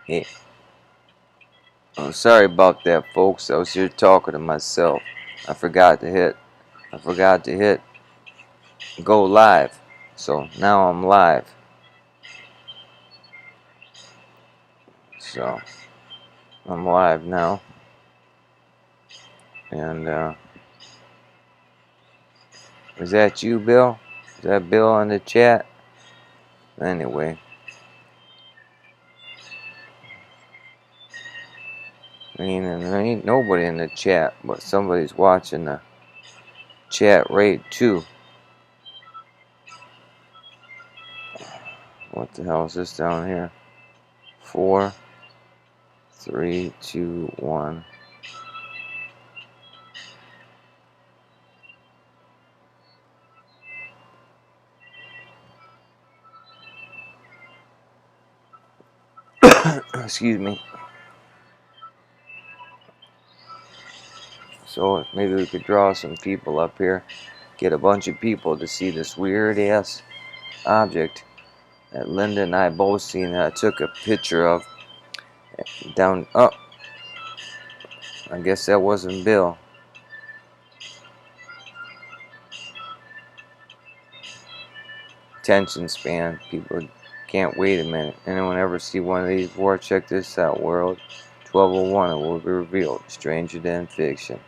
Hey, I'm sorry about that, folks. I was here talking to myself. I forgot to hit. I forgot to hit go live. So now I'm live. So I'm live now. And is that you, Bill? Is that Bill in the chat? Anyway, I mean, there ain't nobody in the chat, but somebody's watching the chat rate too. What the hell is this down here? 4, 3, 2, 1. Excuse me. So maybe we could draw some people up here. Get a bunch of people to see this weird ass object that Linda and I both seen that I took a picture of down. Oh, I guess that wasn't Bill. Attention span. People can't wait a minute. Anyone ever see one of these before? Check this out, world. 1201, it will be revealed. Stranger than fiction.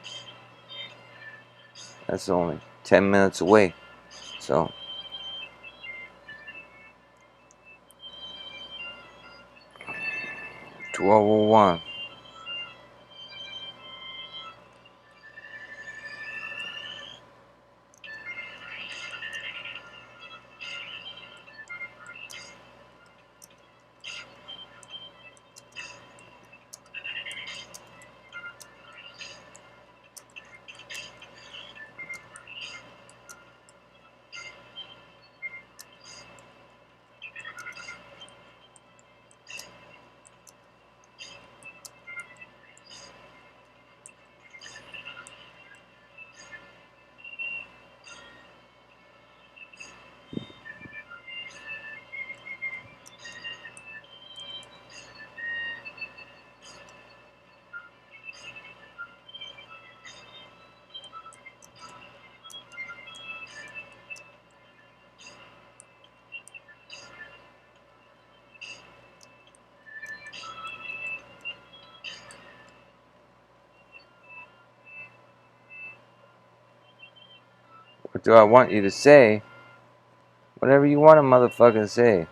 That's only 10 minutes away. So, 1201. What do I want you to say? Whatever you want to motherfucking say.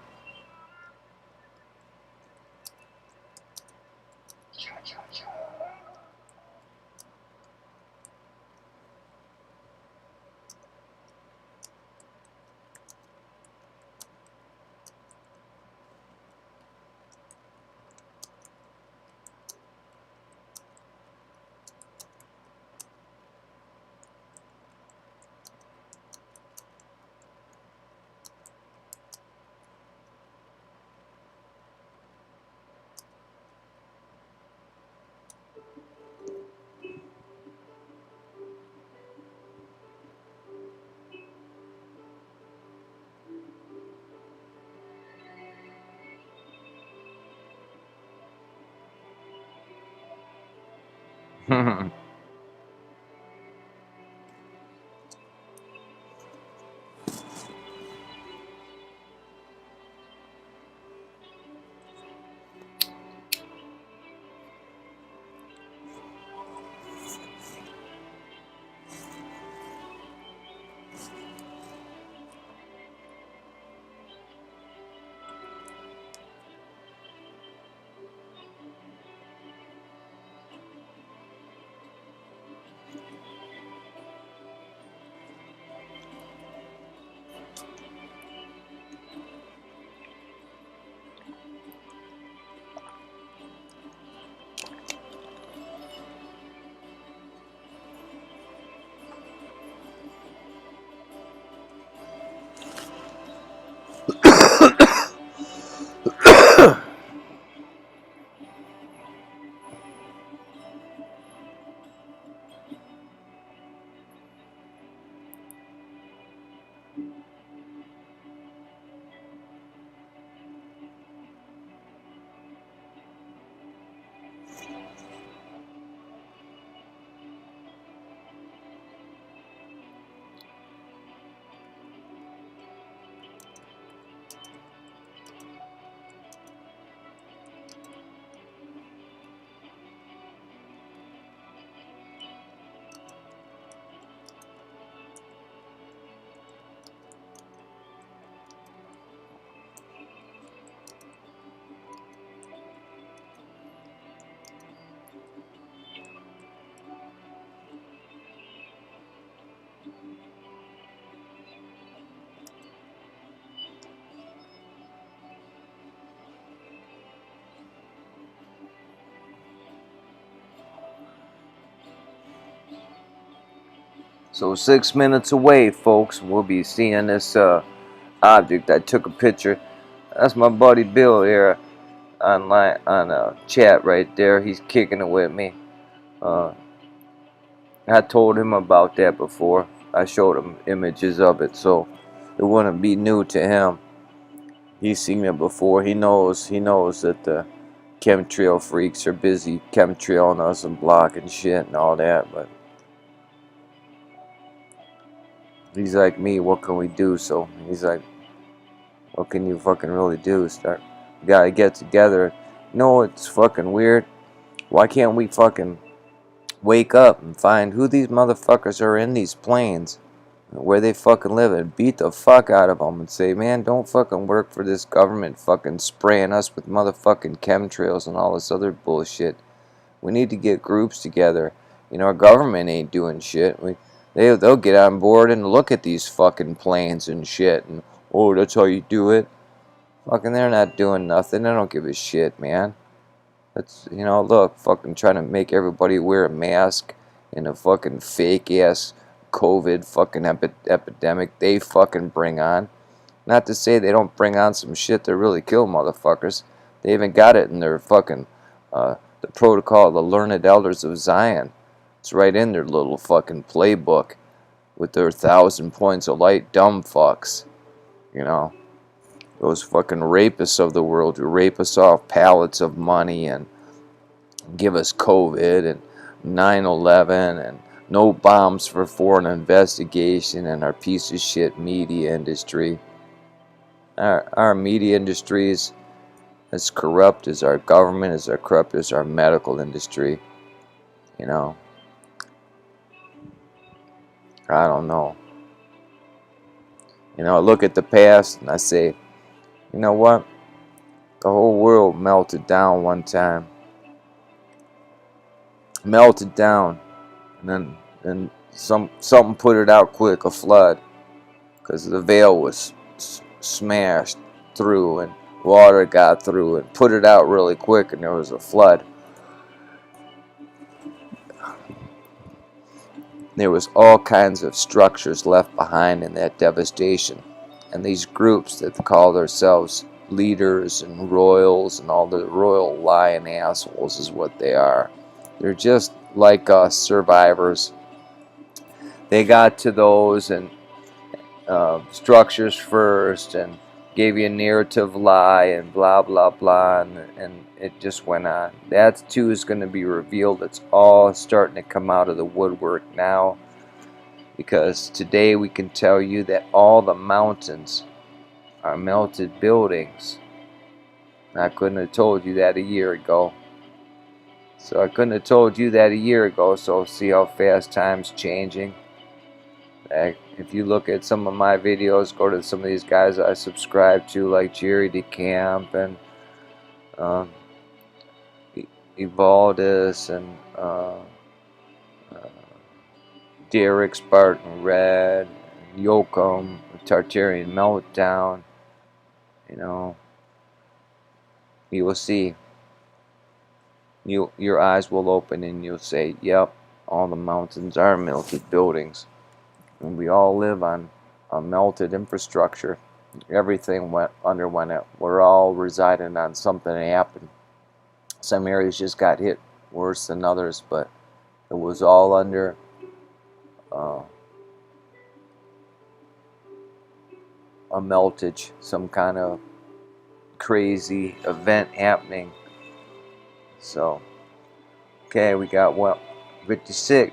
So 6 minutes away, folks, we'll be seeing this object. I took a picture. That's my buddy Bill here online on chat right there. He's kicking it with me. I told him about that before. I showed him images of it, so it wouldn't be new to him. He's seen it before. He knows that the chemtrail freaks are busy chemtrailing us and blocking shit and all that, but he's like me, what can we do? So he's like, what can you fucking really do? We gotta get together. You know what's fucking weird? Why can't we fucking wake up and find who these motherfuckers are in these planes, where they fucking live, and beat the fuck out of them and say, man, don't fucking work for this government fucking spraying us with motherfucking chemtrails and all this other bullshit. We need to get groups together. You know, our government ain't doing shit. They'll get on board and look at these fucking planes and shit, and oh, that's how you do it. Fucking, they're not doing nothing. They don't give a shit, man. That's, you know, look, fucking trying to make everybody wear a mask in a fucking fake ass COVID fucking epidemic they fucking bring on. Not to say they don't bring on some shit that really kill motherfuckers. They even got it in their fucking the protocol of the learned elders of Zion. It's right in their little fucking playbook with their 1,000 points of light dumb fucks. You know, those fucking rapists of the world who rape us off pallets of money and give us COVID and 9/11 and no bombs for foreign investigation and our piece of shit media industry. Our media industry is as corrupt as our government, as corrupt as our medical industry. You know, I don't know. You know, I look at the past and I say, you know what? The whole world melted down one time. Melted down. And then something put it out quick, a flood. Because the veil was smashed through and water got through and put it out really quick, and there was a flood. There was all kinds of structures left behind in that devastation. And these groups that call themselves leaders and royals and all the royal lying assholes is what they are. They're just like us, survivors. They got to those and structures first and gave you a narrative lie and blah blah blah, and it just went on. That too is going to be revealed. It's all starting to come out of the woodwork now, because today we can tell you that all the mountains are melted buildings. I couldn't have told you that a year ago. So I couldn't have told you that a year ago, so see how fast time's changing. If you look at some of my videos, go to some of these guys I subscribe to, like Jerry DeCamp and Evaldis and Derek Spartan Red, Yoakum, Tartarian Meltdown. You know, you will see. Your eyes will open and you'll say, yep, all the mountains are melted buildings. And we all live on a melted infrastructure. Everything underwent it. We're all residing on something that happened. Some areas just got hit worse than others, but it was all under a meltage, some kind of crazy event happening. So, okay, we got 56.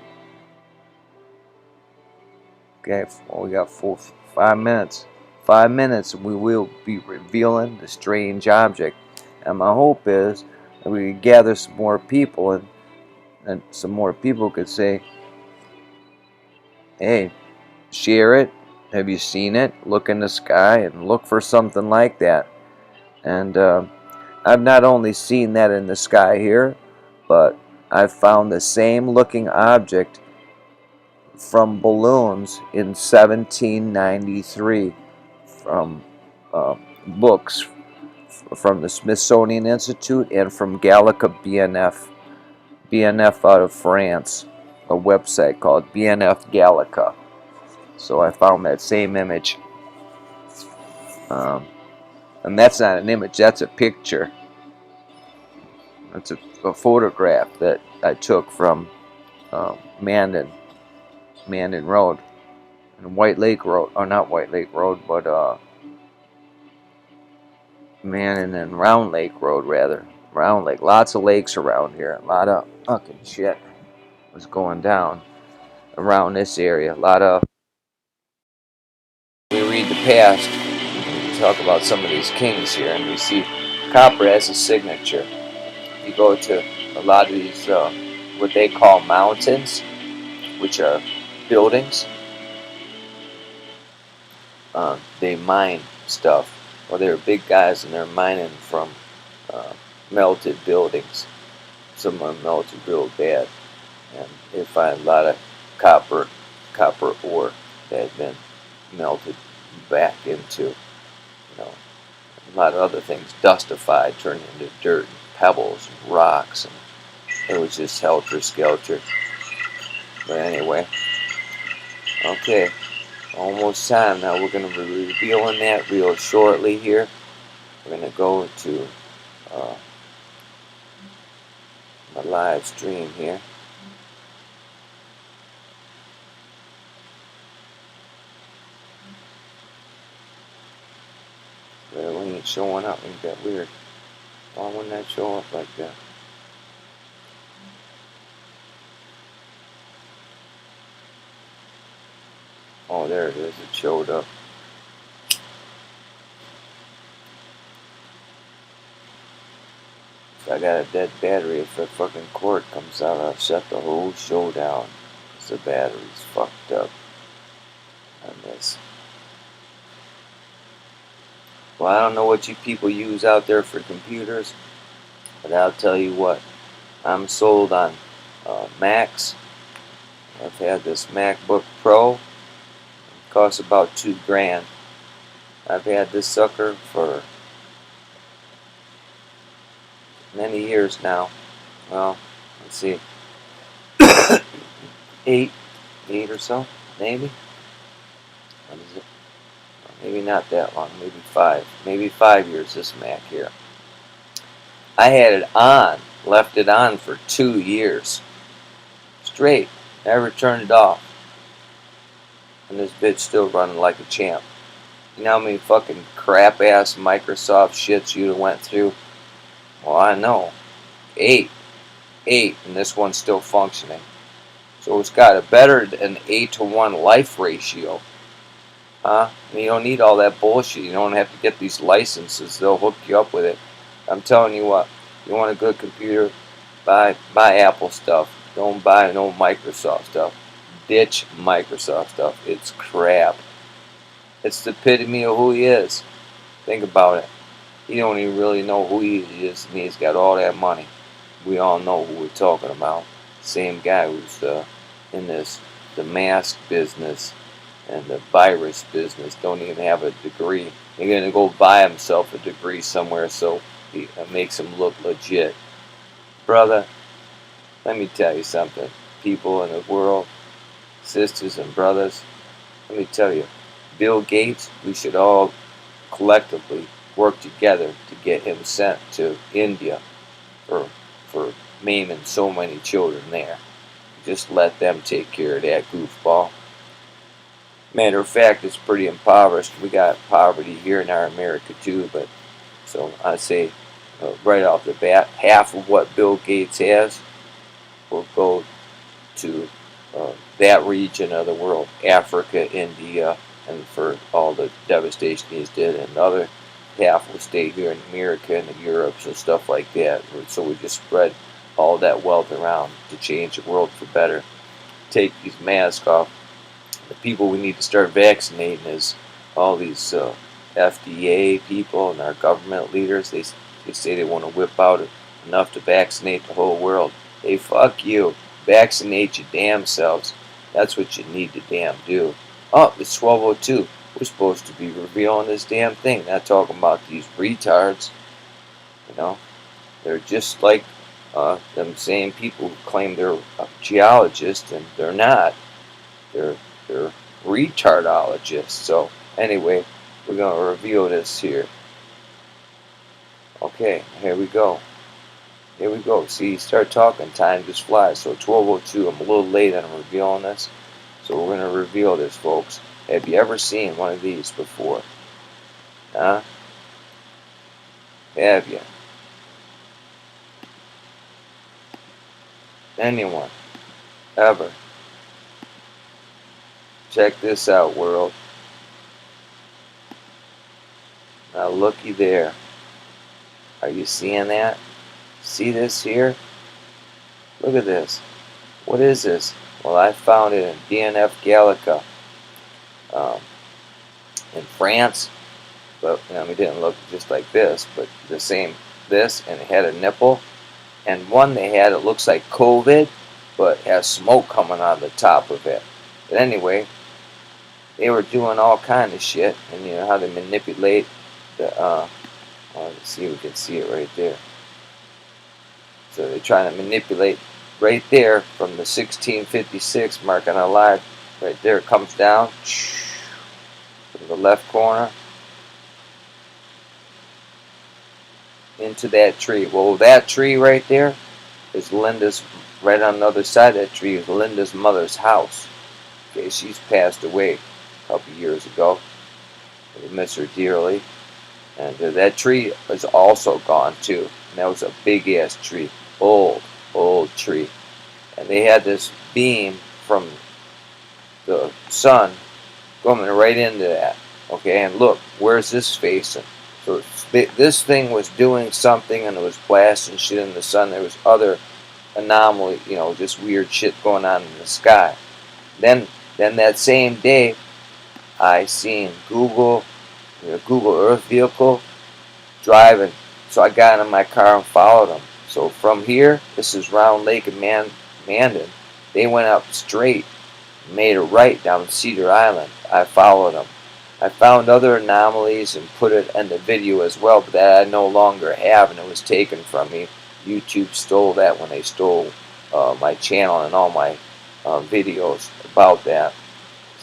Okay, well, we got 5 minutes. 5 minutes, and we will be revealing the strange object. And my hope is that we can gather some more people, and some more people could say, hey, share it. Have you seen it? Look in the sky and look for something like that. And I've not only seen that in the sky here, but I've found the same looking object from balloons in 1793 from books from the Smithsonian Institute and from Gallica BNF out of France. a website called BNF Gallica. So I found that same image. And that's not an image, that's a picture. That's a photograph that I took from Mandan Road and White Lake Road, or not White Lake Road, but Mandan and Round Lake Road, rather. Round Lake, lots of lakes around here. A lot of fucking shit was going down around this area. A lot of. We read the past, we talk about some of these kings here, and we see copper as a signature. You go to a lot of these, what they call mountains, which are buildings. They mine stuff. Well, they're big guys and they're mining from melted buildings. Some are melted real bad, and they find a lot of copper ore that had been melted back into, a lot of other things, dustified, turned into dirt and pebbles and rocks, and it was just helter-skelter. But anyway, okay, almost time now. We're going to be revealing that real shortly here. We're going to go to my live stream here. But it ain't showing up. Ain't that weird? Why wouldn't that show up like that? Oh, there it is. It showed up. So I got a dead battery. If the fucking cord comes out, I'll shut the whole show down. Because the battery's fucked up on this. Well, I don't know what you people use out there for computers, but I'll tell you what. I'm sold on Macs. I've had this MacBook Pro. It costs about $2,000. I've had this sucker for many years now. Well, let's see. eight or so, maybe. What is it? Maybe not that long. Maybe 5. Maybe 5 years. This Mac here. I had it on, left it on for 2 years straight. Never turned it off. And this bitch still running like a champ. You know how many fucking crap ass Microsoft shits you went through? Well, I know. 8, and this one's still functioning. So it's got a better than 8-to-1 life ratio. Huh? And you don't need all that bullshit. You don't have to get these licenses. They'll hook you up with it. I'm telling you what. You want a good computer? Buy Apple stuff. Don't buy no Microsoft stuff. Ditch Microsoft stuff. It's crap. It's the epitome of who he is. Think about it. He don't even really know who he is, and he's got all that money. We all know who we're talking about. Same guy who's in the mask business and the virus business. Don't even have a degree. He's gonna go buy himself a degree somewhere so it makes him look legit. Brother, let me tell you something. People in the world, sisters and brothers, let me tell you, Bill Gates, we should all collectively work together to get him sent to India for maiming so many children there. Just let them take care of that goofball. Matter of fact, it's pretty impoverished. We got poverty here in our America too, but so I say right off the bat, half of what Bill Gates has will go to that region of the world, Africa, India, and for all the devastation he's did, and the other half will stay here in America and Europe and stuff like that. So we just spread all that wealth around to change the world for better. Take these masks off. The people we need to start vaccinating is all these FDA people and our government leaders. They say they want to whip out enough to vaccinate the whole world. Hey, fuck you. Vaccinate your damn selves. That's what you need to damn do. Oh, it's 12:02. We're supposed to be revealing this damn thing. Not talking about these retards. They're just like them same people who claim they're geologists, and they're not. They're retardologists. So anyway, we're going to reveal this here. Okay, here we go. Here we go. See, start talking, time just flies. So 12:02, I'm a little late on revealing this. So we're going to reveal this, folks. Have you ever seen one of these before? Huh? Have you? Anyone? Ever? Check this out, world. Now looky there. Are you seeing that? See this here? Look at this. What is this? Well, I found it in DNF Gallica in France. But it didn't look just like this, but the same this, and it had a nipple. And one they had, it looks like COVID, but has smoke coming out of the top of it. But anyway, they were doing all kind of shit, and you know how they manipulate the. Let's see, we can see it right there. So they're trying to manipulate right there from the 1656 mark on a line. Right there, it comes down from the left corner into that tree. Well, that tree right there is Linda's. Right on the other side of that tree is Linda's mother's house. Okay, she's passed away a couple years ago. We miss her dearly. And that tree is also gone too. And that was a big ass tree. Old tree. And they had this beam from the sun coming right into that. Okay, and look, where's this facing? So this thing was doing something, and it was blasting shit in the sun. There was other anomaly, just weird shit going on in the sky. Then that same day, I seen Google Earth vehicle driving. So I got in my car and followed them. So from here, this is Round Lake and Mandan. They went up straight, made a right down Cedar Island. I followed them. I found other anomalies and put it in the video as well, but that I no longer have, and it was taken from me. YouTube stole that when they stole my channel and all my videos about that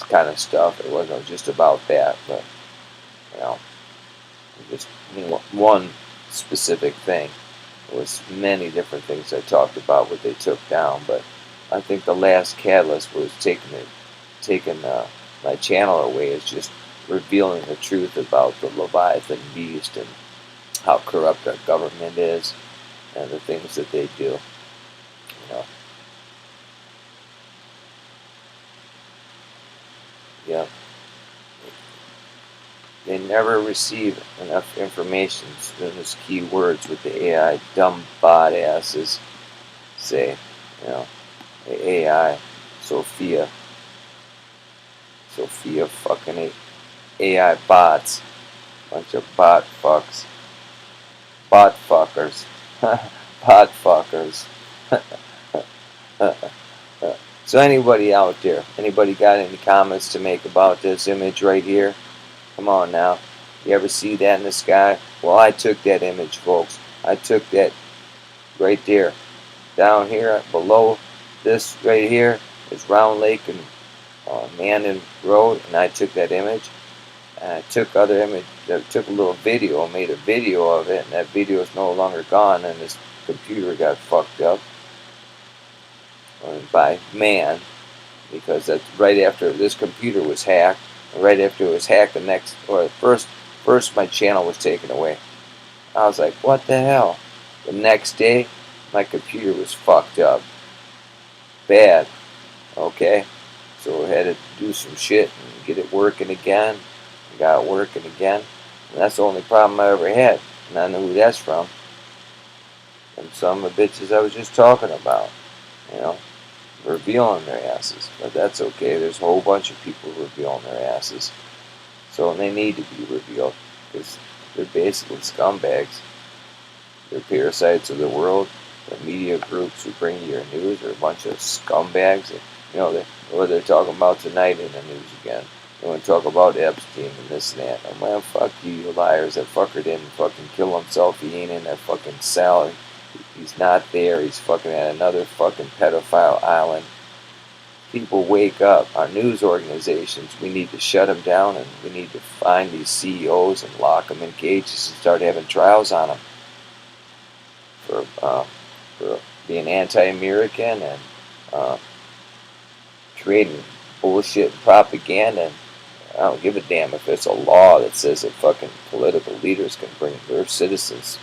kind of stuff. It wasn't just about that, but just one specific thing. There was many different things I talked about what they took down, but I think the last catalyst was taking my channel away, is just revealing the truth about the Leviathan beast and how corrupt our government is and the things that they do. Yeah. They never receive enough information. Then there's key words with the AI dumb bot asses say, the AI, Sophia fucking AI bots, bunch of bot fucks, bot fuckers, bot fuckers. So anybody out there, anybody got any comments to make about this image right here? Come on now. You ever see that in the sky? Well, I took that image, folks. I took that right there. Down here, below this right here is Round Lake and Mandan Road, and I took that image. And I took other image. I took a little video, made a video of it, and that video is no longer gone, and this computer got fucked up by man, because that's right after this computer was hacked. Right after it was hacked, first my channel was taken away. I was like, what the hell? The next day, my computer was fucked up. Bad. Okay? So I had to do some shit and get it working again. I got it working again. And that's the only problem I ever had. And I know who that's from. And some of the bitches I was just talking about. Revealing their asses, but that's okay. There's a whole bunch of people revealing their asses, so they need to be revealed because they're basically scumbags. They're parasites of the world. The media groups who bring you your news are a bunch of scumbags. What they're talking about tonight in the news again. They want to talk about Epstein and this and that. And man, fuck you, you liars. That fucker didn't fucking kill himself. He ain't in that fucking cell. He's not there. He's fucking at another fucking pedophile island. People wake up. Our news organizations, we need to shut them down, and we need to find these CEOs and lock them in cages and start having trials on them for being anti-American and uh, creating bullshit and propaganda. And I don't give a damn if it's a law that says that fucking political leaders can bring their citizens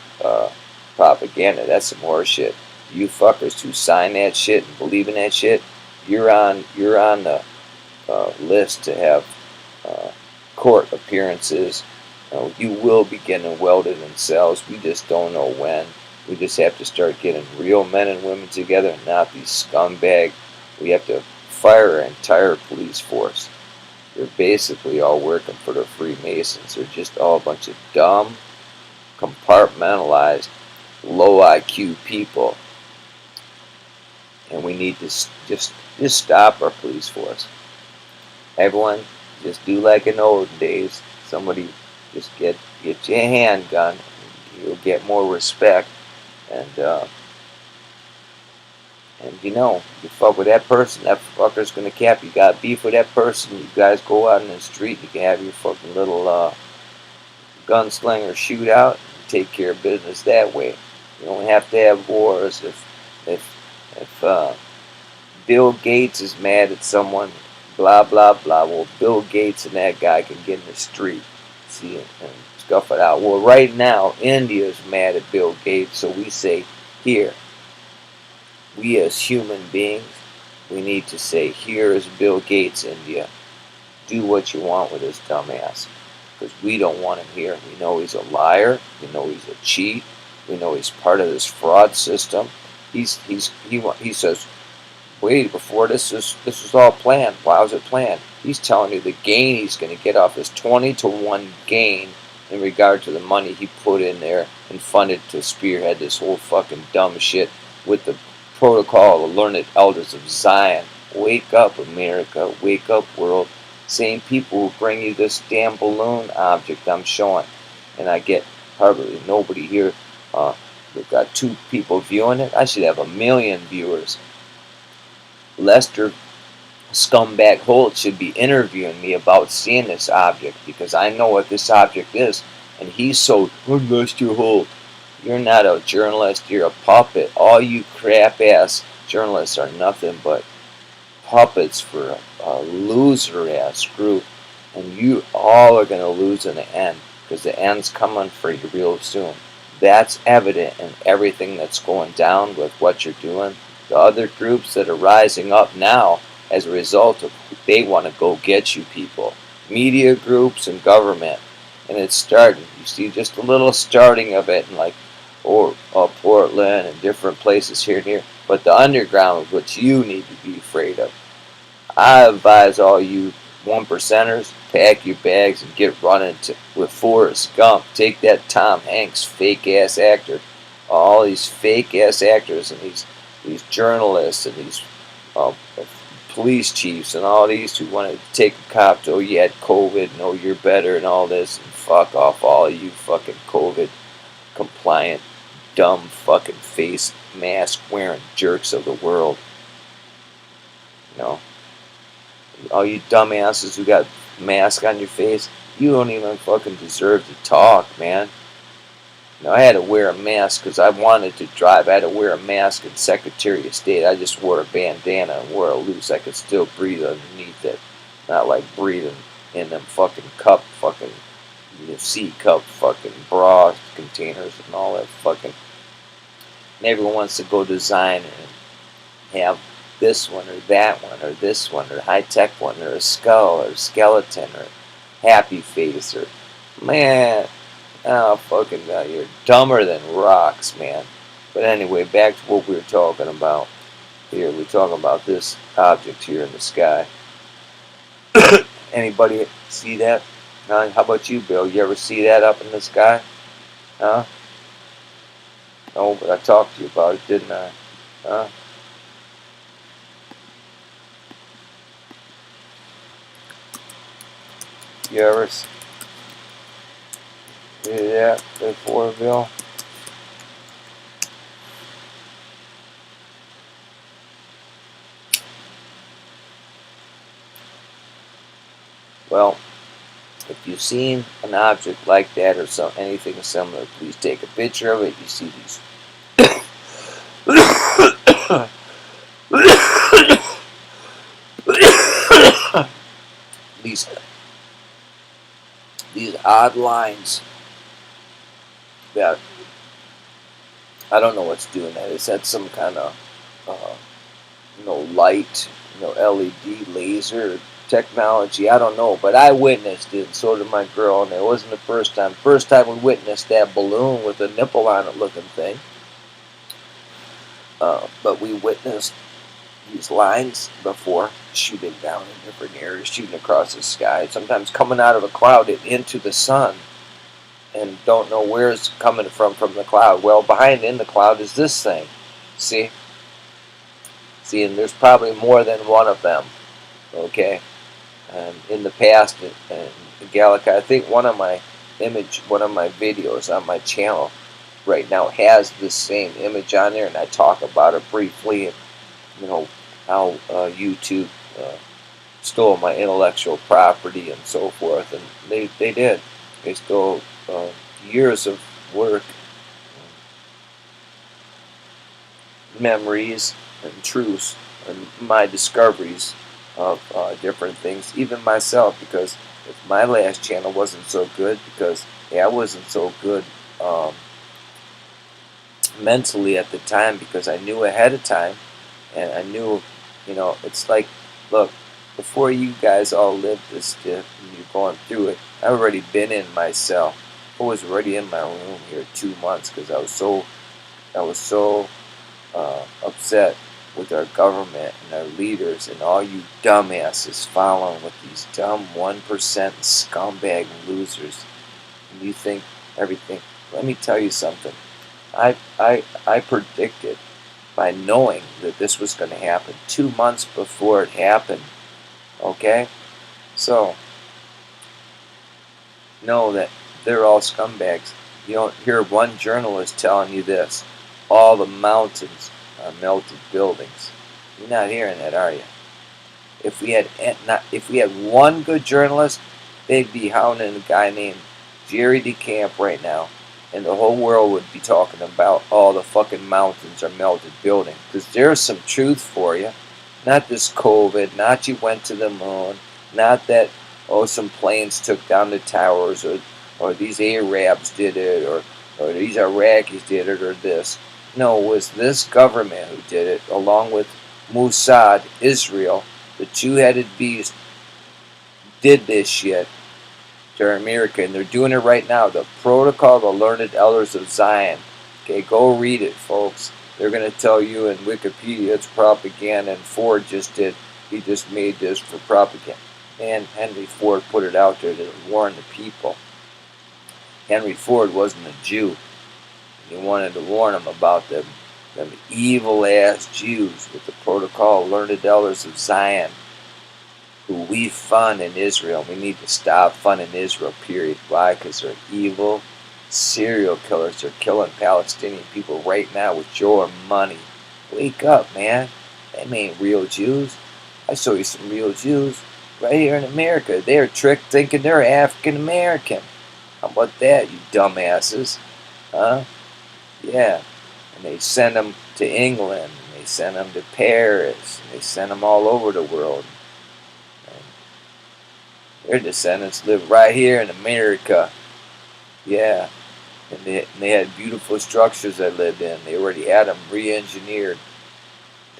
propaganda. That's some horse shit. You fuckers who sign that shit and believe in that shit, you're on the list to have court appearances. You will be getting welded in cells. We just don't know when. We just have to start getting real men and women together and not these scumbag. We have to fire our entire police force. They're basically all working for the Freemasons. They're just all a bunch of dumb, compartmentalized, low IQ people. And we need to just stop our police force. Everyone, just do like in the olden days. Somebody just get you a handgun. You'll get more respect. And you know, you fuck with that person, that fucker's gonna cap you. Got beef with that person, you guys go out in the street, you can have your fucking little gunslinger shootout and take care of business that way. You don't have to have wars. If Bill Gates is mad at someone, blah blah blah, well, Bill Gates and that guy can get in the street, see, and scuff it out. Well, right now, India's mad at Bill Gates, so we say, here, we as human beings, we need to say, here is Bill Gates, India. Do what you want with this dumbass. Because we don't want him here. We know he's a liar. We know he's a cheat. We know he's part of this fraud system. He says, wait, before this was all planned. Why was it planned? He's telling you the gain he's going to get off his 20-to-1 gain in regard to the money he put in there and funded to spearhead this whole fucking dumb shit with the protocol of the learned elders of Zion. Wake up, America. Wake up, world. Same people who bring you this damn balloon object I'm showing. And I get hardly nobody here. We've got 2 people viewing it. I should have 1 million viewers. Lester Scumbag Holt should be interviewing me about seeing this object because I know what this object is. And he's so, Lester Holt. You're not a journalist, you're a puppet. All you crap-ass journalists are nothing but puppets for a loser-ass group. And you all are going to lose in the end because the end's coming for you real soon. That's evident in everything that's going down with what you're doing. The other groups that are rising up now as a result of they want to go get you people. Media groups and government. And it's starting. You see just a little starting of it in like Portland and different places here and here. But the underground is what you need to be afraid of. I advise all you 1%ers, pack your bags and get running with Forrest Gump. Take that Tom Hanks fake-ass actor. All these fake-ass actors and these journalists and these police chiefs and all these who want to take a cop to, oh, you had COVID, no, you're better and all this. And fuck off all of you fucking COVID compliant, dumb fucking face mask wearing jerks of the world. You know, all you dumbasses who got mask on your face, you don't even fucking deserve to talk, man. You know, I had to wear a mask because I wanted to drive. I had to wear a mask in Secretary of State. I just wore a bandana and wore it loose. I could still breathe underneath it. Not like breathing in them fucking cup fucking C-cup fucking bra containers and all that fucking. And everyone wants to go design and have this one or that one or this one or high-tech one or a skull or skeleton or happy face or man, oh fucking you're dumber than rocks, man. But anyway, back to what we were talking about here. We're talking about this object here in the sky. Anybody see that? How about you, Bill? You ever see that up in the sky? Huh? No, but I talked to you about it, didn't I? Huh? You ever see that before, Bill? Well, if you've seen an object like that or anything similar, please take a picture of it. You see these these odd lines that I don't know what's doing that. Is that some kind of light, LED laser technology? I don't know, but I witnessed it, and so did my girl, and it wasn't the first time. First time we witnessed that balloon with a nipple on it looking thing. But we witnessed these lines before, shooting down in different areas, shooting across the sky, sometimes coming out of a cloud and into the sun, and don't know where it's coming from the cloud. Well, behind in the cloud is this thing. See, and there's probably more than one of them. Okay, in the past, and Gallica, I think one of my videos on my channel right now has this same image on there, and I talk about it briefly, and how YouTube stole my intellectual property and so forth, and they did. They stole years of work, memories, and truths, and my discoveries of different things, even myself, because if my last channel wasn't so good, because I wasn't so good mentally at the time, because I knew ahead of time, and I knew, it's like, look, before you guys all lived this stuff and you're going through it, I've already been in my cell. I was already in my room here 2 months because I was so upset with our government and our leaders and all you dumbasses following with these dumb 1% scumbag losers. And you think everything. Let me tell you something. I predicted, by knowing that this was going to happen 2 months before it happened. Okay? So, know that they're all scumbags. You don't hear one journalist telling you this. All the mountains are melted buildings. You're not hearing that, are you? If we had one good journalist, they'd be hounding a guy named Jerry DeCamp right now, and the whole world would be talking about all the fucking mountains are melted buildings. Because there's some truth for you. Not this COVID, not you went to the moon, not that, some planes took down the towers, or these Arabs did it, or these Iraqis did it, or this. No, it was this government who did it, along with Mossad, Israel, the two-headed beast, did this shit to America, and they're doing it right now. The Protocol of the Learned Elders of Zion. Okay, go read it, folks. They're going to tell you in Wikipedia it's propaganda, and Ford just did. He just made this for propaganda. Man, Henry Ford put it out there to warn the people. Henry Ford wasn't a Jew. He wanted to warn them about them evil-ass Jews with the Protocol of Learned Elders of Zion, who we fund in Israel. We need to stop funding Israel, period. Why? Because they're evil serial killers. They're killing Palestinian people right now with your money. Wake up, man. Them ain't real Jews. I show you some real Jews right here in America. They're tricked thinking they're African American. How about that, you dumbasses? Huh? Yeah. And they send them to England, and they send them to Paris, and they send them all over the world. And their descendants live right here in America. Yeah. And they had beautiful structures they lived in. They already had them re-engineered.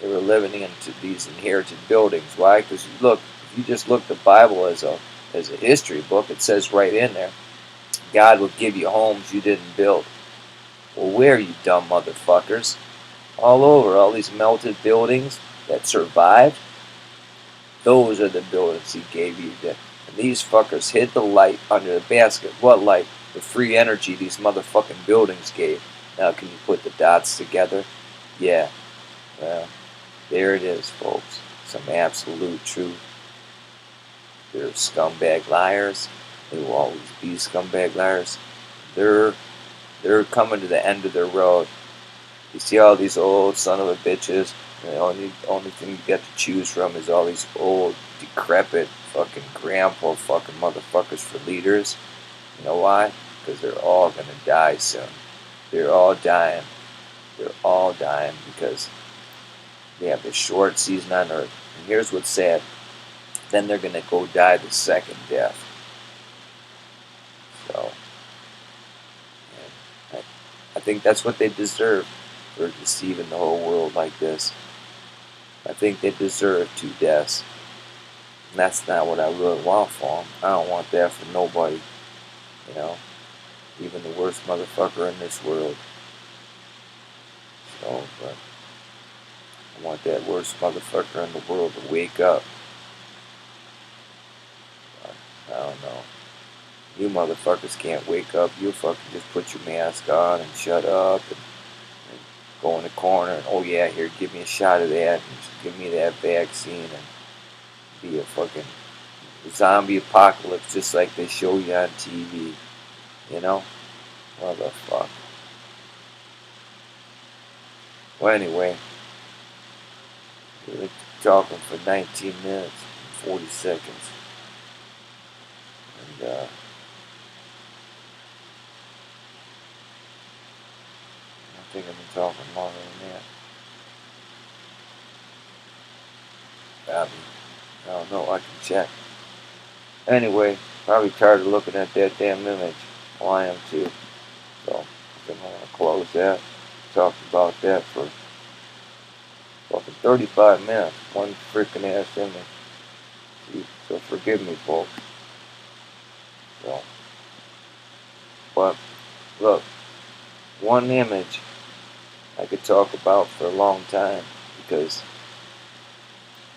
They were living into these inherited buildings. Why? Because look, if you just look at the Bible as a history book, it says right in there, God will give you homes you didn't build. Well, where, you dumb motherfuckers? All over, all these melted buildings that survived, those are the buildings he gave you. And these fuckers hid the light under the basket. What light? The free energy these motherfucking buildings gave. Now, can you put the dots together? Yeah. Well, there it is, folks. Some absolute truth. They're scumbag liars. They will always be scumbag liars. They're coming to the end of their road. You see all these old son of a bitches The only thing you get to choose from is all these old, decrepit, fucking grandpa fucking motherfuckers for leaders. You know why? Because they're all gonna die soon. They're all dying. They're all dying because they have the short season on Earth. And here's what's sad. Then they're gonna go die the second death. So, I think that's what they deserve for deceiving the whole world like this. I think they deserve 2 deaths. And that's not what I really want for them. I don't want that for nobody. You know, even the worst motherfucker in this world. So, but I want that worst motherfucker in the world to wake up. But I don't know. You motherfuckers can't wake up. You fucking just put your mask on and shut up and go in the corner and, oh yeah, here, give me a shot of that and give me that vaccine and be a fucking zombie apocalypse just like they show you on TV. You know? What the fuck? Well, anyway, we're talking for 19 minutes and 40 seconds. And, I think I've been talking longer than that. I don't know, I can check. Anyway, probably tired of looking at that damn image. Well, I am too. So, I think I'm going to close that. Talked about that for fucking 35 minutes. One freaking ass image. So forgive me, folks. So, but, look, one image I could talk about for a long time because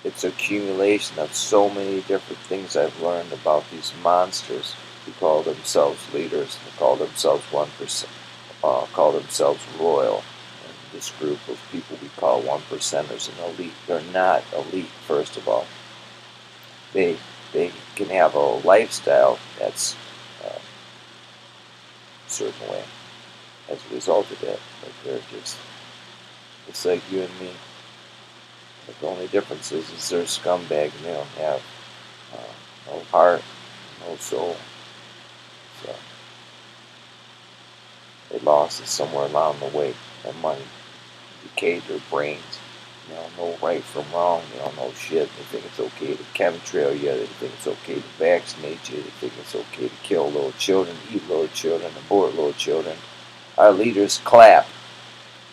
it's accumulation of so many different things I've learned about these monsters who call themselves leaders. They call themselves 1%, call themselves royal. And this group of people we call 1%ers an elite. They're not elite, first of all. They can have a lifestyle that's a certain way as a result of that. But they're just, it's like you and me. But the only difference is they're scumbag and they don't have no heart, no soul. So they lost it somewhere along the way. Their money decayed their brains. They don't know right from wrong. They don't know shit. They think it's okay to chemtrail you. They think it's okay to vaccinate you. They think it's okay to kill little children, eat little children, abort little children. Our leaders clap.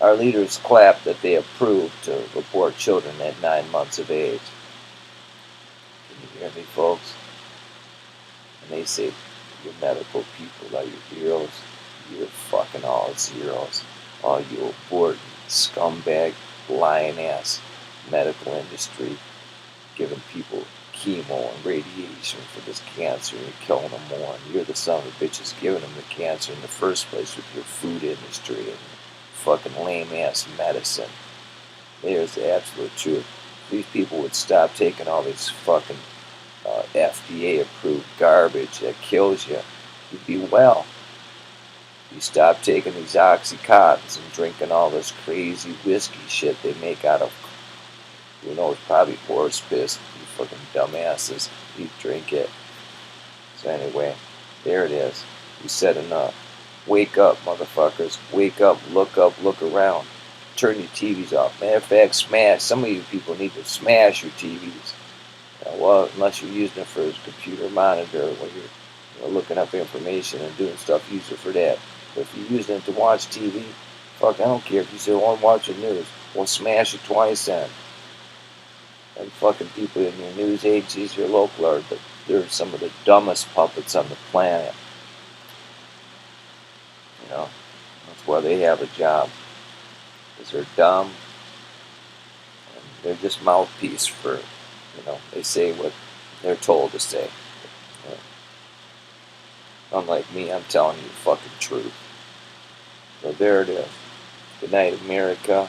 Our leaders clap that they approve to abort children at 9 months of age. Can you hear me, folks? And they say, you medical people are your heroes. You're fucking all zeros. All you aborting, scumbag, lying-ass medical industry giving people chemo and radiation for this cancer and you're killing them more. And you're the son of a bitches giving them the cancer in the first place with your food industry and fucking lame-ass medicine. There's the absolute truth. If these people would stop taking all this fucking FDA-approved garbage that kills you, you'd be well. You stop taking these Oxycontins and drinking all this crazy whiskey shit they make out of, who knows, probably horse piss. You fucking dumbasses. You drink it. So anyway, there it is. We said enough. Wake up, motherfuckers. Wake up, look around. Turn your TVs off. Matter of fact, smash. Some of you people need to smash your TVs. Well, unless you're using it for a computer monitor when you're looking up information and doing stuff, use it for that. But if you're using it to watch TV, fuck, I don't care if you say, oh, I'm watching news. Well, smash it twice then. And fucking people in your news agencies, your local are, they're some of the dumbest puppets on the planet. You know, that's why they have a job. Because they're dumb. And they're just mouthpiece for, you know, they say what they're told to say. You know. Unlike me, I'm telling you the fucking truth. So there it is. Good night, America.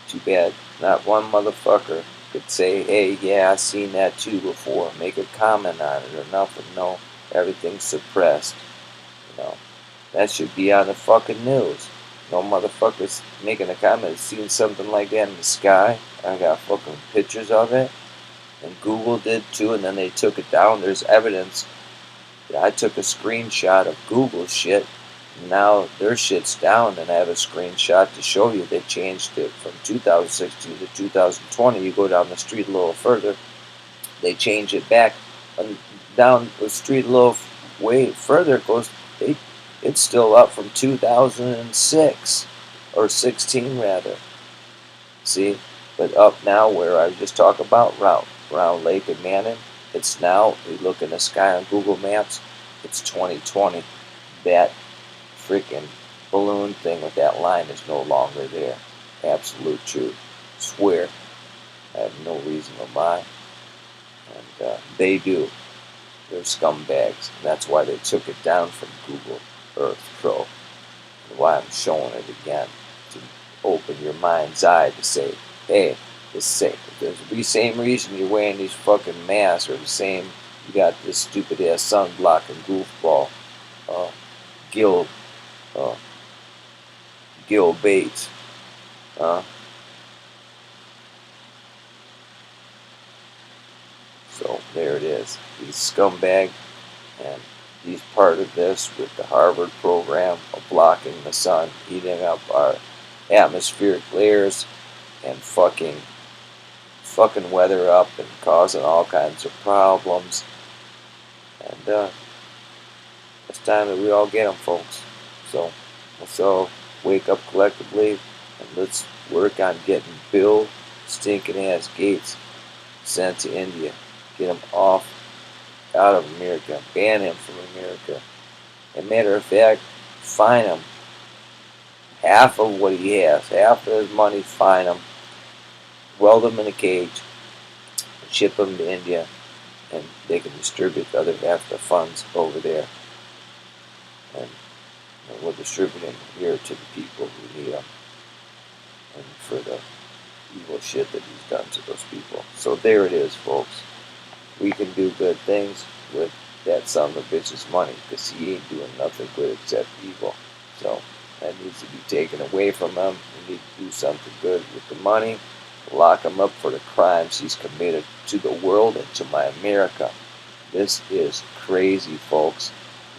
Too bad not one motherfucker could say, hey, yeah, I seen that too before. Make a comment on it or nothing. No, everything's suppressed. You know, that should be on the fucking news. No motherfuckers making a comment, seen something like that in the sky. I got fucking pictures of it. And Google did too, and then they took it down. There's evidence that I took a screenshot of Google shit. Now their shit's down, and I have a screenshot to show you. They changed it from 2016 to 2020. You go down the street a little further, they change it back, and down the street a little way further it goes. It's still up from 2006 or 16 rather. See, but up now where I just talked about Round Lake and Mannon, it's now. You look in the sky on Google Maps, it's 2020. That freaking balloon thing with that line is no longer there. Absolute truth. Swear. I have no reason to lie. And they do. They're scumbags. And that's why they took it down from Google Earth Pro. And why I'm showing it again. To open your mind's eye to say, hey, there's the same reason you're wearing these fucking masks, or the same you got this stupid ass sunblock and goofball Gil Bates. So there it is. He's scumbag, and he's part of this with the Harvard program of blocking the sun, heating up our atmospheric layers, and fucking weather up and causing all kinds of problems. And it's time that we all get them, folks. So let's all wake up collectively, and let's work on getting Bill stinking ass Gates sent to India. Get him out of America. Ban him from America. As a matter of fact, fine him. Half of what he has. Half of his money, fine him. Weld him in a cage. Ship him to India. And they can distribute the other half of the funds over there. And we'll distribute them here to the people who need them. And for the evil shit that he's done to those people. So there it is, folks. We can do good things with that son of a bitch's money, because he ain't doing nothing good except evil. So that needs to be taken away from him. We need to do something good with the money. Lock him up for the crimes he's committed to the world and to my America. This is crazy, folks.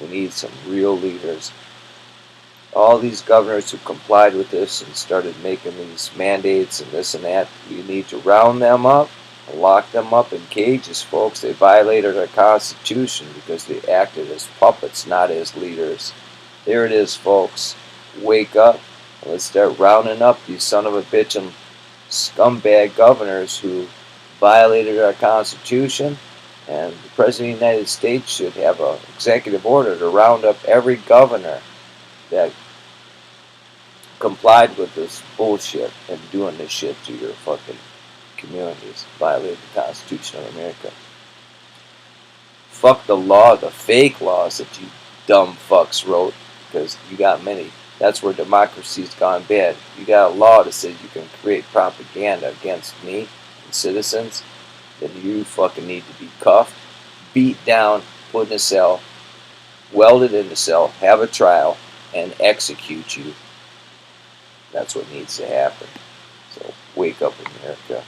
We need some real leaders. All these governors who complied with this and started making these mandates and this and that, we need to round them up. Lock them up in cages, folks. They violated our Constitution because they acted as puppets, not as leaders. There it is, folks. Wake up and let's start rounding up these son of a bitch and scumbag governors who violated our Constitution. And the President of the United States should have an executive order to round up every governor that complied with this bullshit and doing this shit to your fucking communities, violating the Constitution of America. Fuck the law, the fake laws that you dumb fucks wrote, because you got many. That's where democracy's gone bad. You got a law that says you can create propaganda against me and citizens, then you fucking need to be cuffed, beat down, put in a cell, welded in the cell, have a trial, and execute you. That's what needs to happen. So wake up, America.